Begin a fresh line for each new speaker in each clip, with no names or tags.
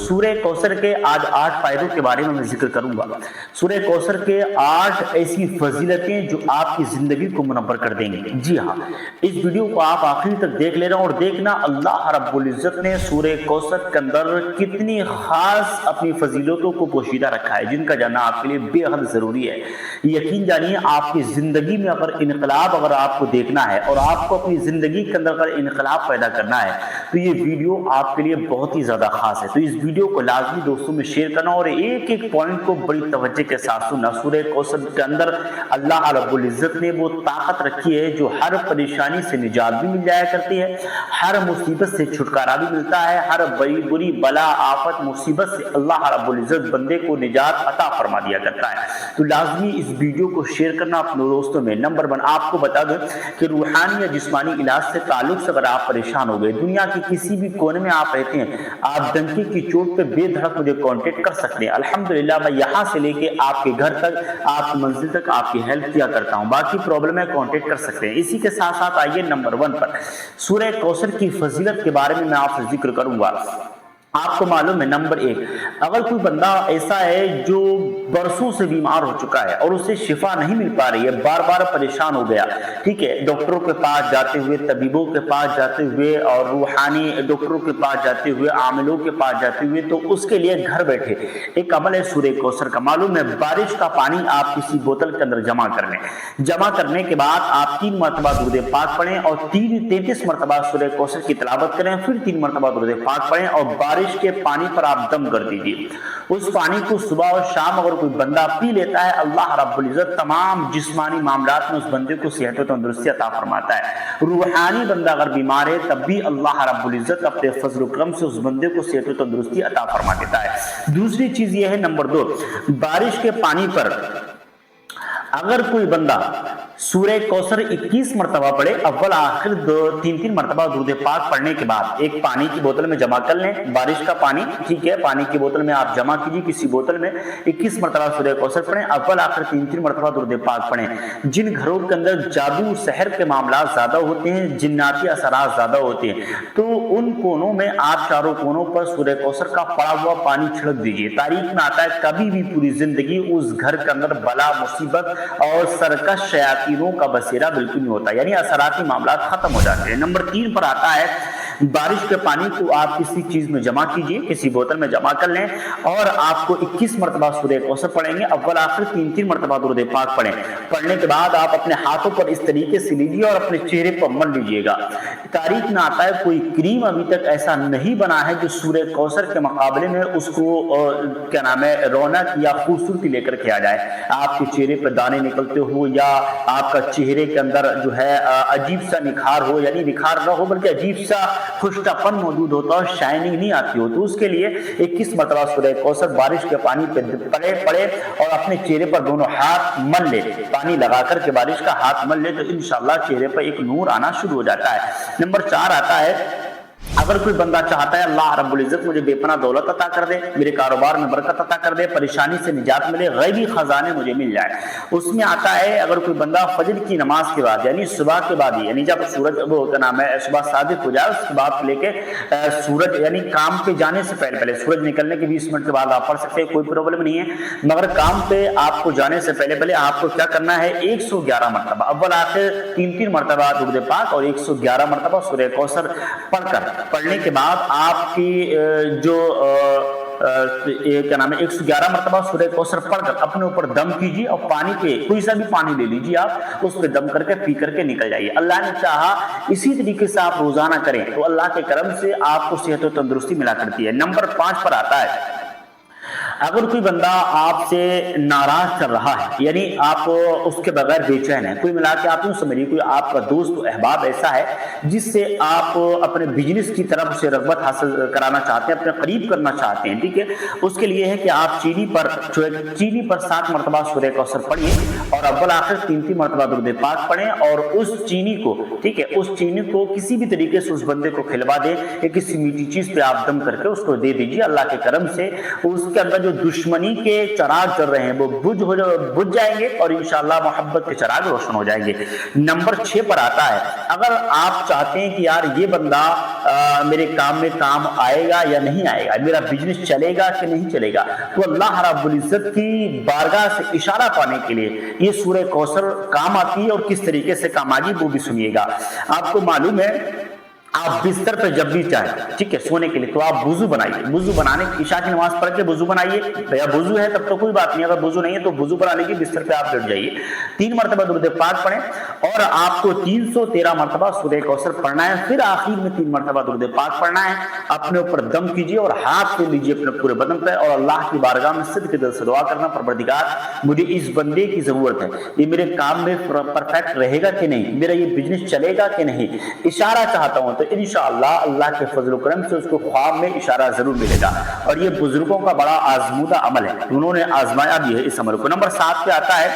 सूरह कौसर के आज 8 फायदों के बारे में मैं जिक्र करूंगा। सूरह कौसर के 8 ऐसी फजीलतें जो आपकी जिंदगी को मुनव्वर कर देंगे। जी हाँ, इस वीडियो को आप आखिरी तक देख लेना और देखना अल्लाह रब्बुल इज्जत ने सूरह कौसर के अंदर कितनी खास अपनी फजीलतों को पोशीदा रखा है, जिनका जानना आपके लिए बेहद जरूरी है। यकीन जानिए, आपकी जिंदगी में अगर इनकलाब अगर आपको देखना है और आपको अपनी जिंदगी के अंदर अगर इनकलाब पैदा करना है तो ये वीडियो आपके लिए बहुत ही ज्यादा खास है। तो इस वीडियो को लाजमी दोस्तों में शेयर करना और एक एक पॉइंट को बड़ी तवज्जो के साथ सुनना। सूरह कौसर के अंदर अल्लाह रब्बुल इज्जत ने वो ताकत रखी है जो हर परेशानी से निजात भी मिल जाया करती है, हर मुसीबत से छुटकारा भी मिलता है, हर बड़ी बुरी बला आफत मुसीबत से अल्लाह रब्बुल इज्जत बंदे को निजात अता फरमा दिया करता है। तो लाजमी इस वीडियो को शेयर करना अपने दोस्तों में। नंबर 1, आपको बता दें कि रूहानी या जिस्मानी इलाज से ताल्लुक से अगर आप परेशान हो गए, दुनिया के किसी भी कोने में आप रहते हैं, आप डंके की चोट पे बेधड़क मुझे कांटेक्ट कर सकते हैं। अल्हम्दुलिल्लाह, मैं यहाँ से लेके आपके घर तक, आपकी मंजिल तक आपकी हेल्प किया करता हूँ। बाकी प्रॉब्लम है कांटेक्ट कर सकते हैं। इसी के साथ साथ आइए नंबर 1 पर सूरह कौसर की फजीलत के बारे में मैं आपसे जिक्र करूंगा। आपको मालूम है, नंबर 1, अगर कोई बंदा ऐसा है जो बरसों से बीमार हो चुका है और उसे शिफा नहीं मिल पा रही है, बार बार परेशान हो गया, ठीक है, डॉक्टरों के पास जाते हुए, तबीबों के पास जाते हुए और रूहानी डॉक्टरों के पास जाते हुए, आमिलों के पास जाते हुए, तो उसके लिए घर बैठे एक अमल है सूरह कौसर का। मालूम है, बारिश का पानी आप किसी बोतल के अंदर जमा कर लें। जमा करने के बाद आप 3 मरतबा दुरूद पाक पढ़ें और 33 मरतबा सूरह कौसर की तिलावत करें, फिर 3 मरतबा दुरूद पाक पढ़ें और बारिश के पानी पर आप दम कर दीजिए। उस पानी को सुबह और शाम अगर कोई बंदा पी लेता है, अल्लाह रब्बुल इज्जत तमाम जिस्मानी मामलात में उस बंदे को सेहत और तंदुरुस्ती अता फरमाता है। रूहानी बंदा अगर बीमार है तब भी अल्लाह रब्बुल इज्जत अपने फजल करम से उस बंदे को सेहत और तंदुरुस्ती अता फरमा देता है। दूसरी चीज यह है, नंबर 2, बारिश के पानी पर अगर कोई बंदा सूरह कौसर 21 मरतबा पढ़े, अव्वल आखिर 3 मरतबा दुरूद पाक पढ़ने के बाद एक पानी की बोतल में जमा कर लें, बारिश का पानी, ठीक है, पानी की बोतल में आप जमा कीजिए किसी बोतल में, 21 मरतबा सूरह कौसर पढ़ें, अव्वल आखिर 3 मरतबा दुरूद पाक पढ़ें। जिन घरों के अंदर जादू सहर के मामला ज्यादा होते हैं, जिन्नाती असरात ज्यादा होते हैं, तो उन कोनों में आप चारों कोनों पर सूरह कौसर का पड़ा हुआ पानी छिड़क दीजिए। तारीख में आता है कभी भी पूरी जिंदगी उस घर के अंदर बला मुसीबत और सरकश शयातीनों का बसेरा बिल्कुल नहीं होता, यानी असराती मामला खत्म हो जाते हैं। नंबर 3 पर आता है, बारिश के पानी को आप किसी चीज में जमा कीजिए, किसी बोतल में जमा कर लें और आपको 21 मरतबा सूरह कौसर पढ़ेंगे, अव्वल आखिर 3 मरतबा दुरूद पाक पढ़ें। पढ़ने के बाद आप अपने हाथों पर इस तरीके से लीजिए और अपने चेहरे पर मल लीजिएगा। तारीख में आता है कोई क्रीम अभी तक ऐसा नहीं बना है जो सूरह कौसर के मुकाबले में उसको क्या नाम है, रौनक या खूबसूरती लेकर के आ जाए। आपके चेहरे पर दाने निकलते हो या आपका चेहरे के अंदर जो है अजीब सा निखार हो, यानी निखार न हो बल्कि अजीब सा खुशटापन मौजूद होता हो, शाइनिंग नहीं आती हो, तो उसके लिए 21 मरतबा सूरह कौसर बारिश के पानी पे पड़े और अपने चेहरे पर दोनों हाथ मल ले, पानी लगा करके बारिश का हाथ मल ले, तो इंशाल्लाह चेहरे पर एक नूर आना शुरू हो जाता है। नंबर 4 आता है, अगर कोई बंदा चाहता है अल्लाह रब्बुल इज्जत मुझे बेपनाह दौलत अता कर दे, मेरे कारोबार में बरकत अता कर दे, परेशानी से निजात मिले, गैबी खजाने मुझे मिल जाए, उसमें आता है अगर कोई बंदा फजर की नमाज के बाद यानी सुबह के बाद ही, यानी जब सूरज वो क्या नाम है सुबह सादिक हो जाए उसके बाद लेके सूरज यानी काम पे जाने से पहले सूरज निकलने के 20 मिनट के बाद आप पढ़ सकते हैं, कोई प्रॉब्लम नहीं है। मगर काम पे आपको जाने से पहले आपको क्या करना है, 111 मरतबा अव्वल आखिर 3 मरतबा दुरूद पाक और 111 मरतबा सूरह कौसर पढ़ने के बाद आपकी जो क्या नाम है 111 मरतबा सूरह कौसर पढ़कर अपने ऊपर दम कीजिए और पानी पे कोई सा भी पानी ले लीजिए, आप उस पे दम करके पी करके निकल जाइए। अल्लाह ने चाहा इसी तरीके से आप रोजाना करें तो अल्लाह के करम से आपको सेहत और तंदुरुस्ती मिला करती है। नंबर 5 पर आता है, अगर कोई बंदा आपसे नाराज चल रहा है, यानी आप उसके बगैर बेचैन है, कोई मिला के आप यूं समझिए कोई आपका दोस्त अहबाब ऐसा है जिससे आप अपने बिजनेस की तरफ से रगबत हासिल कराना चाहते हैं, अपने करीब करना चाहते हैं, ठीक है, उसके लिए है कि आप चीनी पर 7 मरतबा सूरह कौसर पढ़िए और अव्वल आखिर 3 मरतबा दुरूद पाक पढ़ें और उस चीनी को, ठीक है, उस चीनी को किसी भी तरीके से उस बंदे को खिलवा दें या किसी मीठी चीज पे आप दम करके उसको दे दीजिए। अल्लाह के करम से उसके अंदर जो दुश्मनी के चराग चल रहे हैं वो बुझ जाएंगे और इंशाअल्लाह मोहब्बत के चराग रोशन हो जाएंगे। नंबर 6 पर आता है, अगर आप चाहते हैं कि यार ये बंदा मेरे काम में काम आएगा या नहीं आएगा, मेरा बिजनेस चलेगा कि नहीं चलेगा, तो अल्लाह रब्बुल इज्जत की बारगाह से इशारा पाने के लिए ये सूरह कौसर काम आती है और किस तरीके से काम आएगी वो भी सुनिएगा। आपको मालूम है, आप बिस्तर पर जब भी चाहे, ठीक है, सोने के लिए, तो आप वुजू बनाइए। वुजू बनाने, इशा की नमाज पढ़ के वुजू बनाइए, या वुजू है तब तो कोई बात नहीं, अगर वुजू नहीं है तो वुजू बना लीजिए, बिस्तर पे आप बैठ जाइए, 3 मरतबा दुरूद पाक पढ़ें और आपको 313 मरतबा सूरह कौसर पढ़ना है। फिर आखिर में 3 मरतबा दुरूद पाक पढ़ना है। अपने ऊपर दम कीजिए और हाथ से लीजिए अपने पूरे बदन पे और अल्लाह की बारगाह में सिद्ध के दिल से दुआ करना, परवरदिगार मुझे इस बंदे की जरूरत है, ये मेरे काम में परफेक्ट रहेगा कि नहीं, मेरा ये बिजनेस चलेगा कि नहीं, इशारा चाहता हूं, तो इंशाअल्लाह अल्लाह के फजल करम से उसको ख्वाब में इशारा जरूर मिलेगा। और ये बुजुर्गों का बड़ा आजमूदा अमल है, उन्होंने आजमाया भी है इस अमल को। नंबर 7 पे आता है,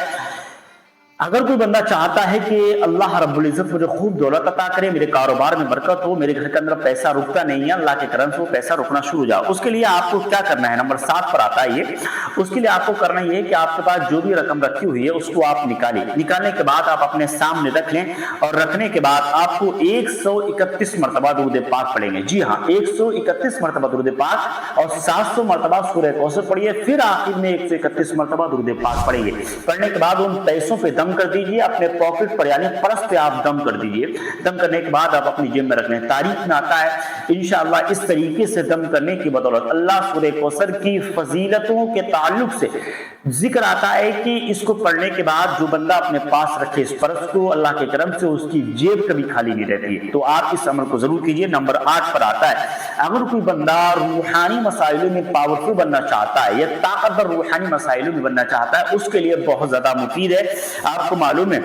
अगर कोई बंदा चाहता है कि अल्लाह रब्बुल इज्जत मुझे खूब दौलत अता करे, मेरे कारोबार में बरकत हो, मेरे घर के अंदर पैसा रुकता नहीं है, अल्लाह के करम से वो पैसा रुकना शुरू हो जाए, उसके लिए आपको क्या करना है, नंबर 7 पर आता है ये, उसके लिए आपको करना ये है कि आपके पास जो भी रकम रखी हुई है उसको आप निकालिए। निकालने के बाद आप अपने सामने रख लें और रखने के बाद आपको 131 मरतबा दुरूद पाक पढ़ेंगे। जी हाँ, 131 मरतबा दुरूद पाक और 700 मरतबा सूरह कौसर पढ़िए। फिर आखिर में 131 मरतबा दुरूद पाक पढ़ेंगे। पढ़ने के बाद उन पैसों पे दम कर दीजिए, अपने पॉकेट पर यानी पर्स पे आप दम कर दीजिए। दम करने के बाद आप अपनी जेब में रख लें। तारीख में आता है इंशाअल्लाह इस तरीके से दम करने की बदौलत अल्लाह सूरह कौसर की फजीलतों के ताल्लुक से जिक्र आता है कि इसको पढ़ने के बाद जो बंदा अपने पास रखे इस पर्स को, अल्लाह के करम से उसकी जेब कभी खाली नहीं रहती है। तो आप इस अमल को जरूर कीजिए। नंबर 8 पर आता है, अगर कोई बंदा रूहानी मसाइलों में पावरफुल बनना चाहता है या ताकतवर रूहानी मसाइलों में बनना चाहता है, उसके लिए बहुत ज्यादा मुफीद है। आपको मालूम है,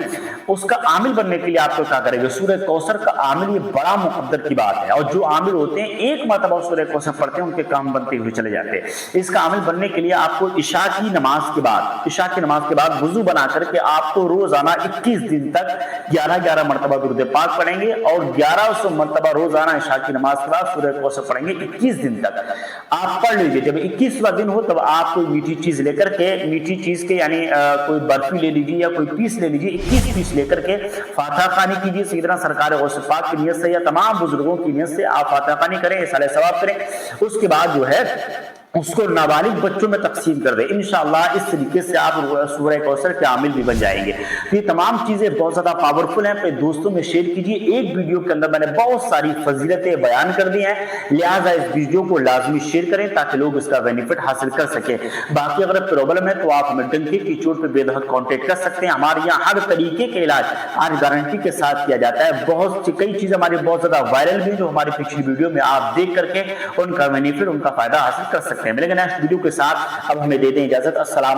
उसका आमिल बनने के लिए आपको क्या करेंगे, सूरह कौसर का आमिल, ये बड़ा मुकद्दर की बात है। और जो आमिल होते हैं एक मरतबा सूरह कौसर पढ़ते हैं, उनके काम बनते हुए चले जाते हैं। इसका आमिल बनने के लिए आपको इशा की नमाज के बाद वुजू बना करके आपको रोजाना 21 दिन तक 11-11 मरतबा दुरूद पाक पढ़ेंगे और 1100 मरतबा रोजाना इशा की नमाज के बाद सूरह कौसर पढ़ेंगे 21 दिन तक। आप पढ़ लीजिए। जब 21वां दिन हो तब आप कोई मीठी चीज लेकर के, मीठी चीज के यानी कोई बर्फी ले लीजिए या कोई पीस ले लीजिए, 21 पीस लेकर के फातिहा खानी कीजिए सैयदना सरकार गौस पाक की नियत से या तमाम बुजुर्गों की नियत से आप फातिहा खानी करें, साले सवाब करें। उसके बाद जो है उसको नाबालिग बच्चों में तकसीम कर दे। इंशाअल्लाह इस तरीके से आप सूरह कौसर के आमिल भी बन जाएंगे। तो ये तमाम चीजें बहुत ज्यादा पावरफुल हैं। अपने दोस्तों में शेयर कीजिए। एक वीडियो के अंदर मैंने बहुत सारी फजीलतें बयान कर दी हैं, लिहाजा इस वीडियो को लाजमी शेयर करें ताकि लोग इसका बेनिफिट हासिल कर सके। बाकी अगर प्रॉब्लम है तो आप हमें डंके की चोट पर बेदखल कॉन्टेक्ट कर सकते हैं। हमारे यहाँ हर तरीके के इलाज आज गारंटी के साथ किया जाता है। कई चीजें हमारी बहुत ज्यादा वायरल भी जो हमारी पिछली वीडियो में आप देख करके उनका बेनिफिट, उनका फायदा हासिल कर सकते हैं। मिलेंगे नेक्स्ट वीडियो के साथ। अब हमें दे दें इजाजत। अस्सलाम।